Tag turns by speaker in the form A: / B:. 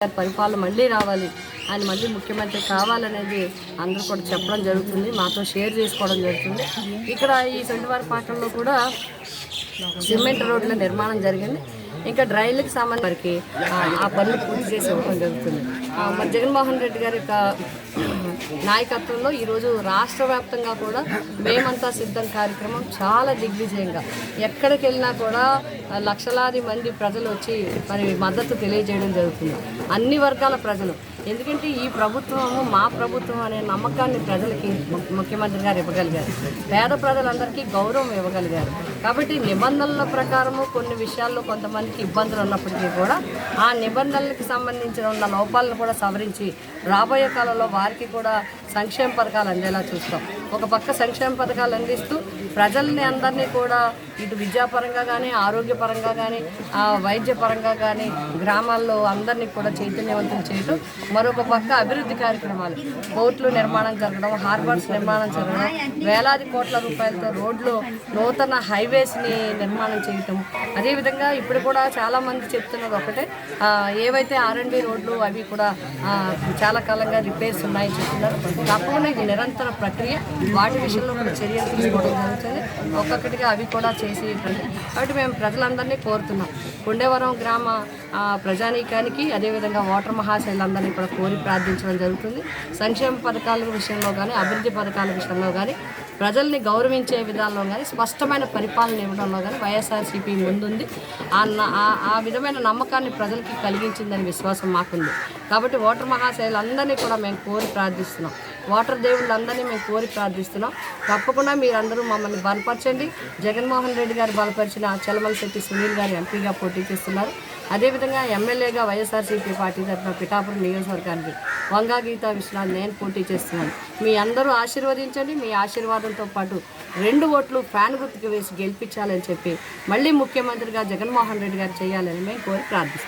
A: పరిపాలన మళ్ళీ రావాలి, ఆయన మళ్ళీ ముఖ్యమంత్రి కావాలనేది అందరూ కూడా చెప్పడం జరుగుతుంది, మాతో షేర్ చేసుకోవడం జరుగుతుంది. ఇక్కడ ఈ సొంటివారిపాటల్లో కూడా సిమెంట్ రోడ్ల నిర్మాణం జరిగింది. ఇంకా డ్రైన్లకు సంబంధించి ఆ పనులు పూర్తి చేసి ఇవ్వడం జరుగుతుంది. మరి జగన్మోహన్ రెడ్డి గారి యొక్క నాయకత్వంలో ఈరోజు రాష్ట్ర వ్యాప్తంగా కూడా మేమంతా సిద్ధం కార్యక్రమం చాలా దిగ్విజయంగా ఎక్కడికి వెళ్ళినా కూడా లక్షలాది మంది ప్రజలు వచ్చి మరి మద్దతు తెలియజేయడం జరుగుతుంది. అన్ని వర్గాల ప్రజలు, ఎందుకంటే ఈ ప్రభుత్వము మా ప్రభుత్వం అనే నమ్మకాన్ని ప్రజలకి ముఖ్యమంత్రి గారు ఇవ్వగలిగారు, పేద ప్రజలందరికీ గౌరవం ఇవ్వగలిగారు. కాబట్టి నిబంధనల ప్రకారము కొన్ని విషయాల్లో కొంతమందికి ఇబ్బందులు ఉన్నప్పటికీ కూడా ఆ నిబంధనలకు సంబంధించిన ఉన్న లోపాలను కూడా సవరించి రాబోయే కాలంలో వారికి కూడా సంక్షేమ పథకాలు అందేలా చూస్తాం. ఒక పక్క సంక్షేమ పథకాలు అందిస్తూ ప్రజల్ని అందరినీ కూడా ఇటు విద్యాపరంగా కానీ, ఆరోగ్యపరంగా కానీ, వైద్యపరంగా కానీ గ్రామాల్లో అందరినీ కూడా చైతన్యవంతం చేయడం, మరొక పక్క అభివృద్ధి కార్యక్రమాలు, పోర్టులు నిర్మాణం జరగడం, హార్బర్స్ నిర్మాణం జరగడం, వేలాది కోట్ల రూపాయలతో రోడ్లు, నూతన హైవేస్ని నిర్మాణం చేయటం. అదేవిధంగా ఇప్పుడు కూడా చాలామంది చెప్తున్నది ఒకటే, ఏవైతే R&D రోడ్లు అవి కూడా చాలా కాలంగా రిపేర్స్ ఉన్నాయని చెప్తున్నారు. తప్పకుండా ఇది నిరంతర ప్రక్రియ, వాటి విషయంలో కూడా చర్యలు తీసుకోవడం జరుగుతుంది. ఒక్కొక్కటిగా అవి కూడా చేసి కాబట్టి మేము ప్రజలందరినీ కోరుతున్నాం. కొండేవరం గ్రామ ప్రజానీకానికి అదేవిధంగా ఓటర్ మహాశైలందరినీ కూడా కోరి ప్రార్థించడం జరుగుతుంది. సంక్షేమ పథకాల విషయంలో కానీ, అభివృద్ధి పథకాల విషయంలో కానీ, ప్రజల్ని గౌరవించే విధానంలో కానీ, స్పష్టమైన పరిపాలన ఇవ్వడంలో కానీ వైఎస్ఆర్సీపీ ముందుంది. ఆ విధమైన నమ్మకాన్ని ప్రజలకి కలిగించిందని విశ్వాసం మాకుంది. కాబట్టి ఓటర్ మహాశైలందరినీ కూడా మేము కోరి ప్రార్థిస్తున్నాం, ఓటర్ దేవుళ్ళందరినీ మేము కోరి ప్రార్థిస్తున్నాం. తప్పకుండా మీరందరూ మమ్మల్ని బలపరచండి. జగన్మోహన్ రెడ్డి గారు బలపరిచిన చలమలశెట్టి సునీల్ గారు ఎంపీగా పోటీ చేస్తున్నారు. అదేవిధంగా ఎమ్మెల్యేగా వైఎస్ఆర్సీపీ పార్టీ తరఫున పిఠాపురం నియోజకవర్గానికి వంగా గీతా విశ్వనాథ్ నేను పోటీ చేస్తున్నాను. మీ అందరూ ఆశీర్వదించండి. మీ ఆశీర్వాదంతో పాటు 2 ఓట్లు ఫ్యాన్ గుర్తుకు వేసి గెలిపించాలని చెప్పి మళ్ళీ ముఖ్యమంత్రిగా జగన్మోహన్ రెడ్డి గారు చేయాలని మేము కోరి ప్రార్థిస్తున్నాం.